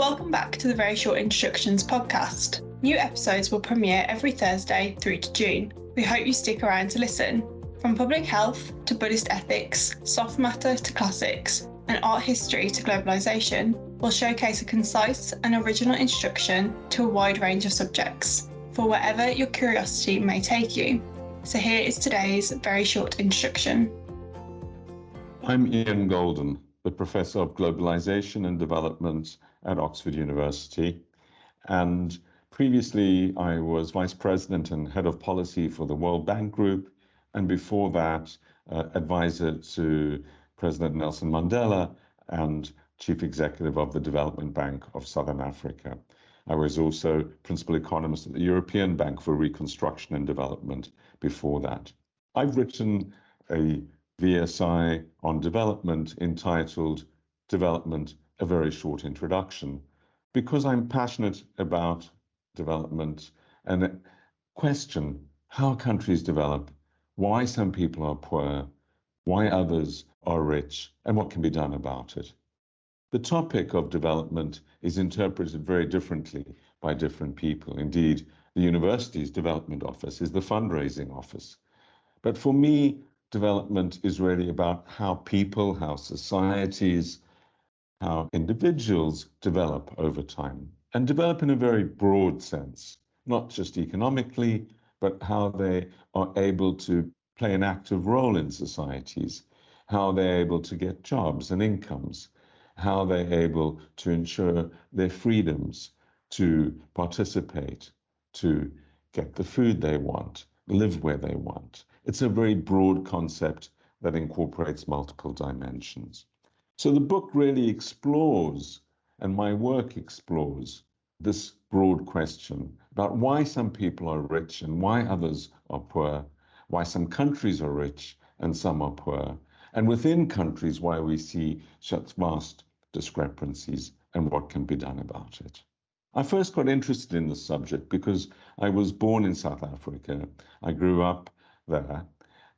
Welcome back to the Very Short Introductions podcast. New episodes will premiere every Thursday through to June. We hope you stick around to listen. From public health to Buddhist ethics, soft matter to classics, and art history to globalisation, we'll showcase a concise and original introduction to a wide range of subjects, for wherever your curiosity may take you. So here is today's very short introduction. I'm Ian Goldin, the Professor of Globalisation and Development at Oxford University. And previously, I was Vice President and Head of Policy for the World Bank Group, and before that, advisor to President Nelson Mandela and Chief Executive of the Development Bank of Southern Africa. I was also Principal Economist at the European Bank for Reconstruction and Development before that. I've written a VSI on development entitled Development, a Very Short Introduction, because I'm passionate about development and question how countries develop, why some people are poor, why others are rich, and what can be done about it. The topic of development is interpreted very differently by different people. Indeed, the university's development office is the fundraising office. But for me, development is really about how people, how societies, how individuals develop over time, and develop in a very broad sense, not just economically, but how they are able to play an active role in societies, how they're able to get jobs and incomes, how they're able to ensure their freedoms to participate, to get the food they want, live where they want. It's a very broad concept that incorporates multiple dimensions. So the book really explores, and my work explores, this broad question about why some people are rich and why others are poor, why some countries are rich and some are poor, and within countries why we see such vast discrepancies and what can be done about it. I first got interested in this subject because I was born in South Africa. I grew up there,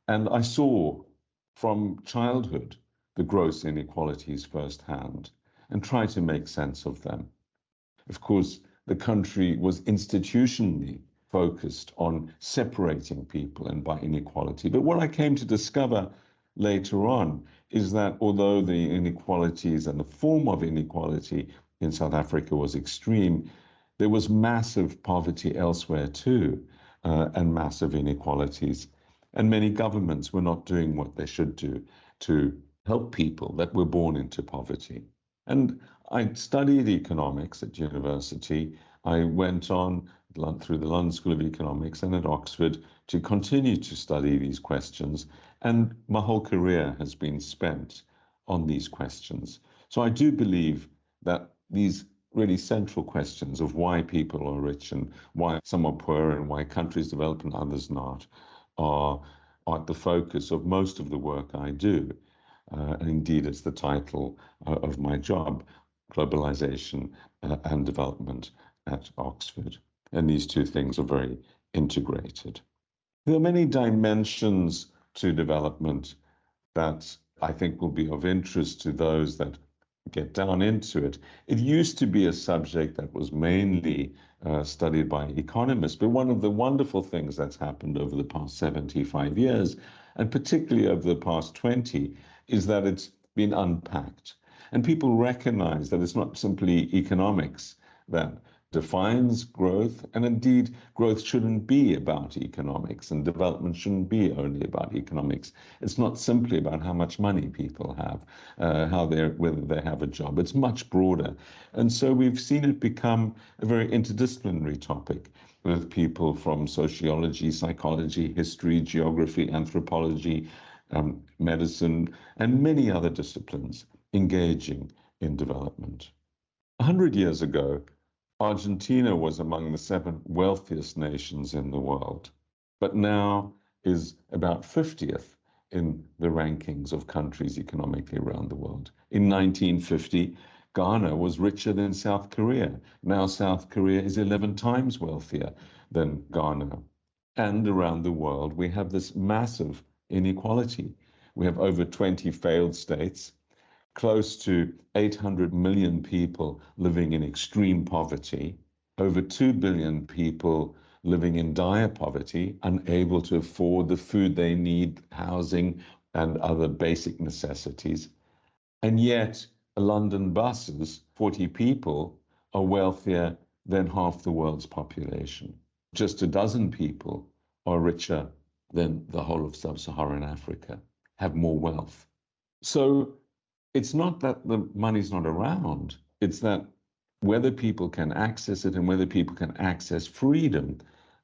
and I saw from childhood the gross inequalities firsthand and tried to make sense of them. Of course, the country was institutionally focused on separating people and by inequality. But what I came to discover later on is that although the inequalities and the form of inequality in South Africa was extreme, there was massive poverty elsewhere too, and massive inequalities. And many governments were not doing what they should do to help people that were born into poverty. And I studied economics at university. I went on through the London School of Economics and at Oxford to continue to study these questions. And my whole career has been spent on these questions. So I do believe that these really central questions of why people are rich and why some are poor and why countries develop and others not are at the focus of most of the work I do. And indeed, it's the title of my job, Globalization and Development at Oxford. And these two things are very integrated. There are many dimensions to development that I think will be of interest to those that get down into it. It used to be a subject that was mainly studied by economists, but one of the wonderful things that's happened over the past 75 years, and particularly over the past 20, is that it's been unpacked. And people recognize that it's not simply economics that defines growth, and indeed growth shouldn't be about economics and development shouldn't be only about economics. It's not simply about how much money people have, whether they have a job. It's much broader. And so we've seen it become a very interdisciplinary topic with people from sociology, psychology, history, geography, anthropology, medicine, and many other disciplines engaging in development. 100 years ago, Argentina was among the 7 wealthiest nations in the world, but now is about 50th in the rankings of countries economically around the world. In 1950, Ghana was richer than South Korea. Now South Korea is 11 times wealthier than Ghana. And around the world, we have this massive inequality. We have over 20 failed states. close to 800 million people living in extreme poverty, over 2 billion people living in dire poverty, unable to afford the food they need, housing, and other basic necessities. And yet, London buses, 40 people, are wealthier than half the world's population. Just a dozen people are richer than the whole of sub-Saharan Africa, have more wealth. So it's not that the money's not around, it's that whether people can access it and whether people can access freedom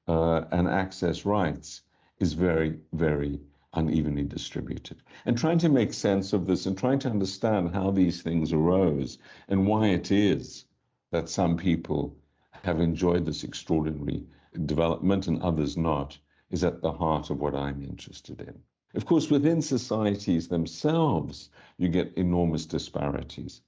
and access rights is very, very unevenly distributed. And trying to make sense of this and trying to understand how these things arose and why it is that some people have enjoyed this extraordinary development and others not is at the heart of what I'm interested in. Of course, within societies themselves, you get enormous disparities.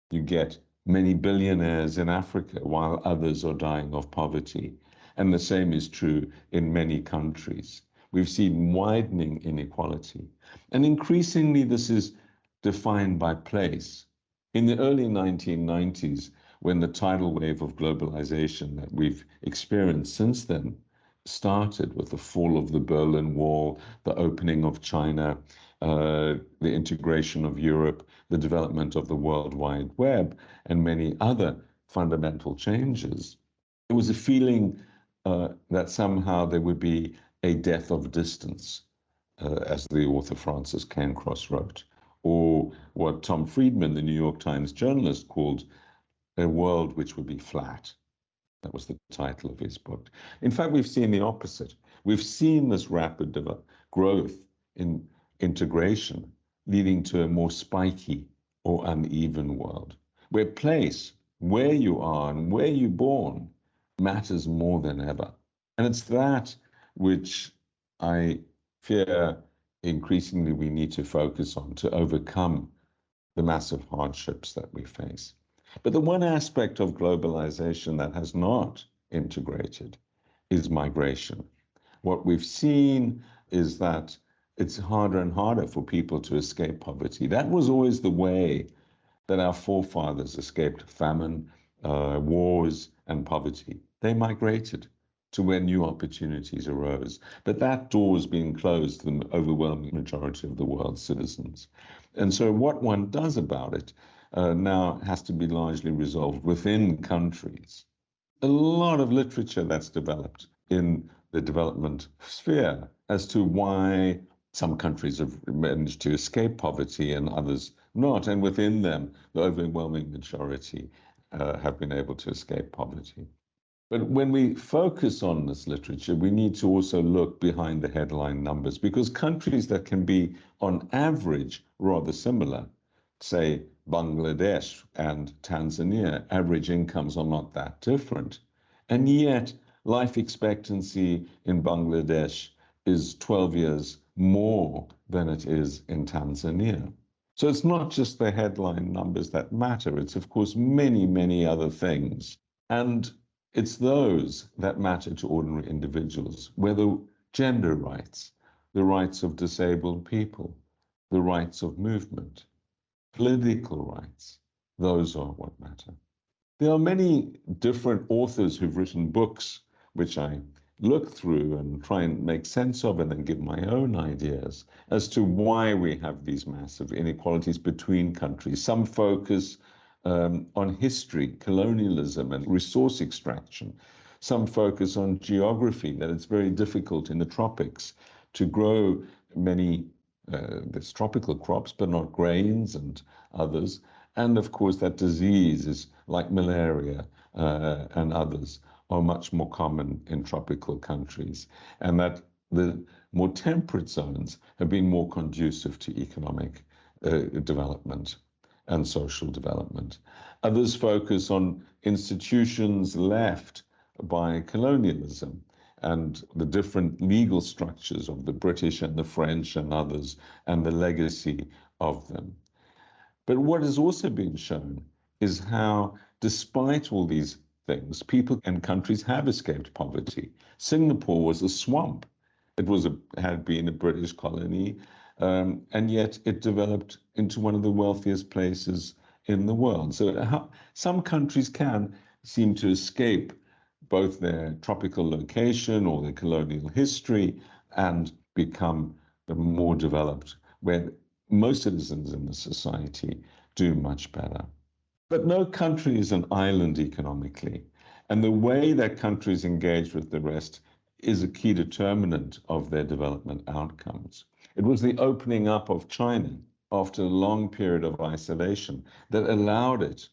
You get many billionaires in Africa while others are dying of poverty. And the same is true in many countries. We've seen widening inequality. And increasingly, this is defined by place. In the early 1990s, when the tidal wave of globalization that we've experienced since then started with the fall of the Berlin Wall, the opening of China, the integration of Europe, the development of the World Wide Web, and many other fundamental changes, there was a feeling that somehow there would be a death of distance, as the author Francis Cairncross wrote, or what Tom Friedman, the New York Times journalist, called a world which would be flat. That was the title of his book. In fact, we've seen the opposite. We've seen this rapid growth in integration leading to a more spiky or uneven world, where place, where you are and where you're born, matters more than ever. And it's that which I fear increasingly we need to focus on to overcome the massive hardships that we face. But the one aspect of globalization that has not integrated is migration. What we've seen is that it's harder and harder for people to escape poverty. That was always the way that our forefathers escaped famine, wars, and poverty. They migrated to where new opportunities arose. But that door has been closed to the overwhelming majority of the world's citizens. And so what one does about it now has to be largely resolved within countries. A lot of literature that's developed in the development sphere as to why some countries have managed to escape poverty and others not. And within them, the overwhelming majority have been able to escape poverty. But when we focus on this literature, we need to also look behind the headline numbers because countries that can be, on average, rather similar, say Bangladesh and Tanzania, average incomes are not that different. And yet, life expectancy in Bangladesh is 12 years more than it is in Tanzania. So it's not just the headline numbers that matter. It's, of course, many, many other things. And it's those that matter to ordinary individuals, whether gender rights, the rights of disabled people, the rights of movement, political rights, those are what matter. There are many different authors who've written books, which I look through and try and make sense of and then give my own ideas as to why we have these massive inequalities between countries. Some focus on history, colonialism, and resource extraction. Some focus on geography, that it's very difficult in the tropics to grow many there's tropical crops, but not grains and others. And of course, that diseases like malaria and others are much more common in tropical countries, and that the more temperate zones have been more conducive to economic development and social development. Others focus on institutions left by colonialism and the different legal structures of the British and the French and others and the legacy of them. But what has also been shown is how, despite all these things, people and countries have escaped poverty. Singapore was a swamp. It had been a British colony and yet it developed into one of the wealthiest places in the world. So some countries can seem to escape both their tropical location or their colonial history and become more developed, where most citizens in the society do much better. But no country is an island economically, and the way that countries engage with the rest is a key determinant of their development outcomes. It was the opening up of China after a long period of isolation that allowed it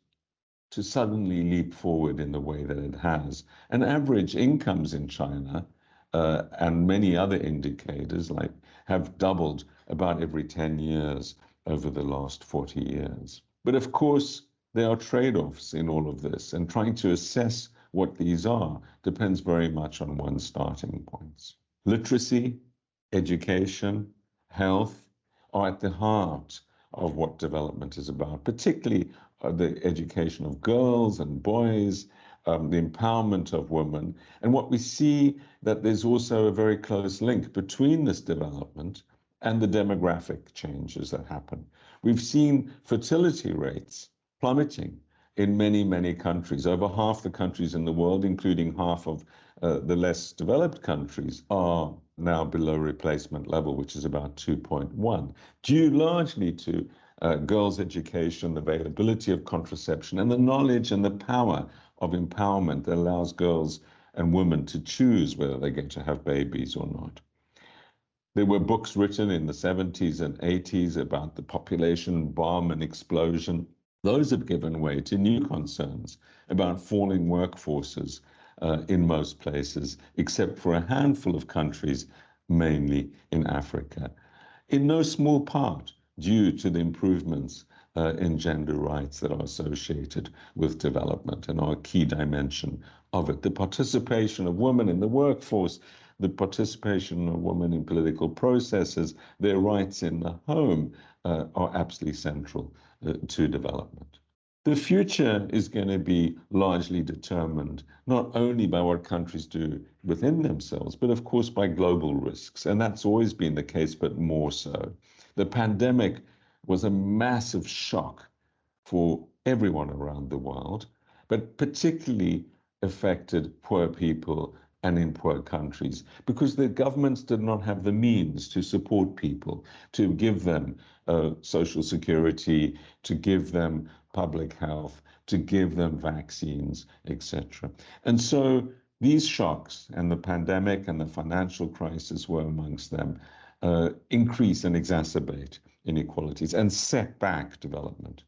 to suddenly leap forward in the way that it has. And average incomes in China and many other indicators like have doubled about every 10 years over the last 40 years. But of course, there are trade-offs in all of this, and trying to assess what these are depends very much on one's starting points. Literacy, education, health are at the heart of what development is about, particularly the education of girls and boys, the empowerment of women. And what we see that there's also a very close link between this development and the demographic changes that happen. We've seen fertility rates plummeting in many, many countries. Over half the countries in the world, including half of the less developed countries, are now below replacement level, which is about 2.1, due largely to girls' education, the availability of contraception, and the knowledge and the power of empowerment that allows girls and women to choose whether they're going to have babies or not. There were books written in the 70s and 80s about the population bomb and explosion. Those have given way to new concerns about falling workforces in most places, except for a handful of countries, mainly in Africa, in no small part due to the improvements in gender rights that are associated with development and are a key dimension of it. The participation of women in the workforce, the participation of women in political processes, their rights in the home are absolutely central to development. The future is going to be largely determined not only by what countries do within themselves, but of course by global risks. And that's always been the case, but more so. The pandemic was a massive shock for everyone around the world, but particularly affected poor people and in poor countries because the governments did not have the means to support people, to give them social security, to give them public health, to give them vaccines, etc. And so these shocks and the pandemic and the financial crisis were amongst them, increase and exacerbate inequalities and set back development.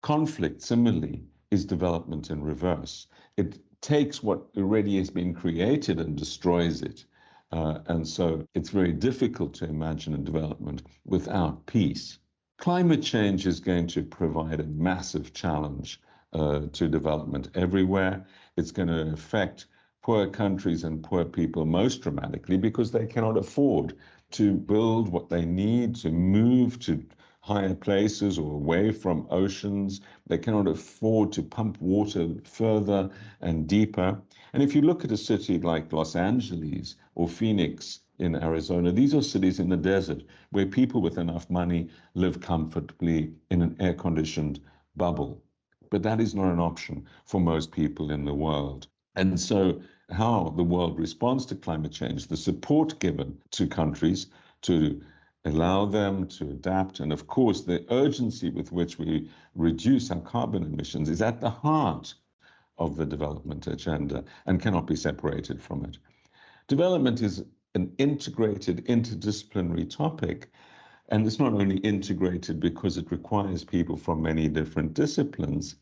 Conflict, similarly, is development in reverse. It takes what already has been created and destroys it. And so it's very difficult to imagine a development without peace. Climate change is going to provide a massive challenge to development everywhere. It's going to affect poor countries and poor people most dramatically because they cannot afford to build what they need to move to higher places or away from oceans. They cannot afford to pump water further and deeper. And if you look at a city like Los Angeles or Phoenix in Arizona, these are cities in the desert where people with enough money live comfortably in an air-conditioned bubble. But that is not an option for most people in the world. And so how the world responds to climate change, the support given to countries to allow them to adapt, and of course, the urgency with which we reduce our carbon emissions is at the heart of the development agenda and cannot be separated from it. Development is an integrated, interdisciplinary topic, and it's not only integrated because it requires people from many different disciplines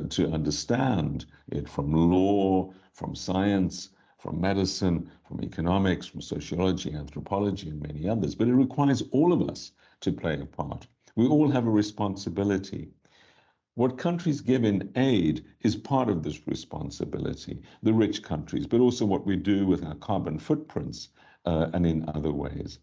to understand it, from law, from science, from medicine, from economics, from sociology, anthropology, and many others. But it requires all of us to play a part. We all have a responsibility. What countries give in aid is part of this responsibility, the rich countries, but also what we do with our carbon footprints and in other ways.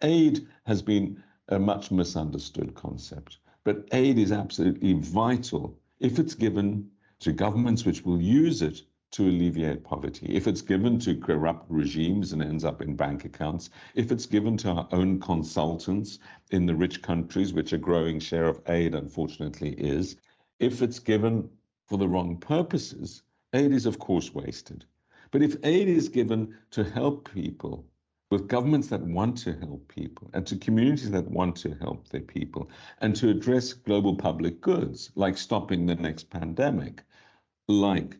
Aid has been a much misunderstood concept, but aid is absolutely vital if it's given to governments which will use it to alleviate poverty, if it's given to corrupt regimes and ends up in bank accounts, if it's given to our own consultants in the rich countries, which a growing share of aid unfortunately is, if it's given for the wrong purposes, aid is of course wasted. But if aid is given to help people, with governments that want to help people and to communities that want to help their people and to address global public goods, like stopping the next pandemic, like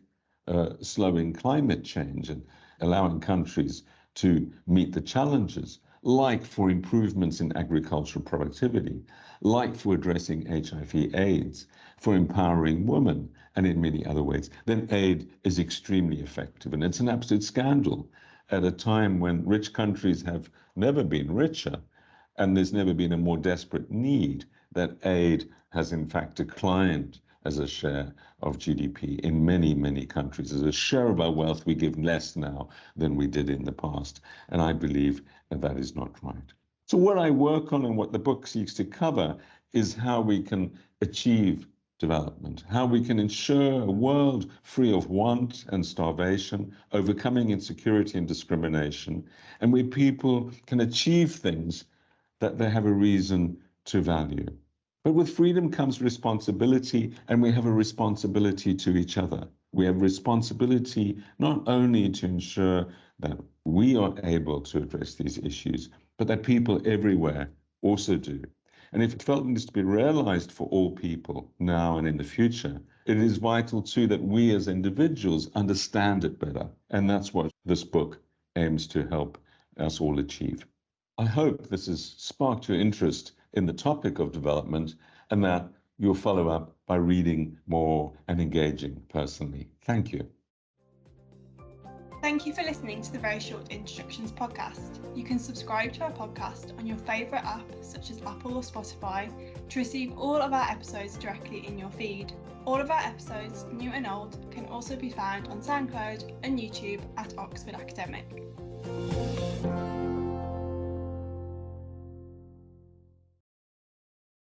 slowing climate change and allowing countries to meet the challenges, like for improvements in agricultural productivity, like for addressing HIV/AIDS, for empowering women, and in many other ways, then aid is extremely effective. And it's an absolute scandal at a time when rich countries have never been richer and there's never been a more desperate need, that aid has in fact declined as a share of GDP in many, many countries. As a share of our wealth, we give less now than we did in the past. And I believe that is not right. So what I work on and what the book seeks to cover is how we can achieve development, how we can ensure a world free of want and starvation, overcoming insecurity and discrimination, and where people can achieve things that they have a reason to value. But with freedom comes responsibility, and we have a responsibility to each other. We have responsibility not only to ensure that we are able to address these issues, but that people everywhere also do. And if development is to be realized for all people now and in the future, it is vital too that we as individuals understand it better. And that's what this book aims to help us all achieve. I hope this has sparked your interest in the topic of development and that you'll follow up by reading more and engaging personally. Thank you. Thank you for listening to the Very Short Introductions podcast. You can subscribe to our podcast on your favourite app, such as Apple or Spotify, to receive all of our episodes directly in your feed. All of our episodes, new and old, can also be found on SoundCloud and YouTube at Oxford Academic.